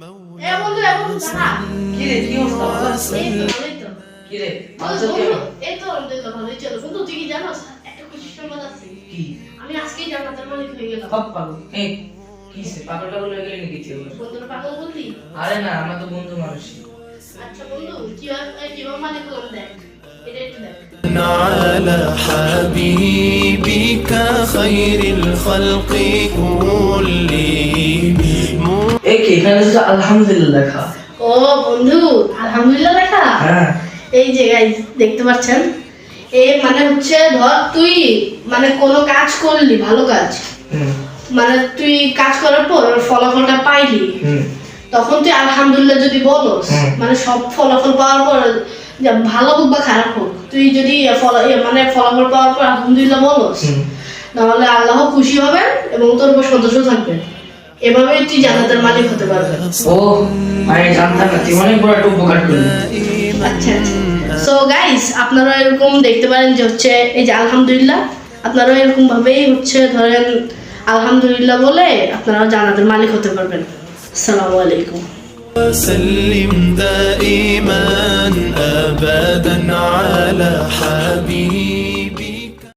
বন্ধু দাঁড়া। কি রে, কি অবস্থা? ভালো আছিস? এই তো ভালোই তো। কি রে, ভালো বন্ধু, চলছে কেন? এই তো আলহামদুলিল্লাহ ভালোই চলো। বন্ধু তুই কি জানোস একটা খুশি সংবাদ আছে? কি? আমি আজকেই জান্নাতের মালিক হয়ে গেলাম। সব পাগল। এই, কিসে? পাগল টাগল হয়ে গেলি নাকি তুই? বন্ধুরা পাগল বললি? আরে না, আমরা তো বন্ধু মানুষই। আচ্ছা বন্ধু, কিভাবে মালিক হলাম দেখ। এটা একটু দেখ। على حبيبك خير الخلق كلهم এই কি, এখানে তো আলহামদুলিল্লাহ লেখা। ও বন্ধু, আলহামদুলিল্লাহ লেখা। হ্যাঁ। এই যে গাইস দেখতে পাচ্ছেন, মানে হচ্ছে ধর তুই মানে কোনো কাজ করলি, ভালো কাজ, হুম। মানে তুই কাজ করার পর ওর ফলাফলটা পাইলি, হুম। তখন তুই আলহামদুলিল্লাহ যদি বলস, মানে সব ফলাফল পাওয়ার পর যা ভালো হোক বা খারাপ হোক, তুই যদি মানে ফলাফল পাওয়ার পর আলহামদুলিল্লাহ বলস, তাহলে আল্লাহ খুশি হবেন এবং তোর উপর সন্তুষ্ট থাকবেন। এভাবেই তুই জান্নাতের মালিক হতে পারবেন। ও, আমি জানতাম না, তুই অনেক বড় একটা উপকার করলি। আচ্ছা, সো গাইস আপনারা এরকম দেখতে পারেন যে হচ্ছে এই যে আলহামদুলিল্লাহ, আপনারা এরকম ভাবেই হচ্ছে ধরেন আলহামদুলিল্লাহ বলে আপনারা জান্নাতের মালিক হতে পারবেন। আসসালামু আলাইকুম। وسلم دائما أبدا على حبيبك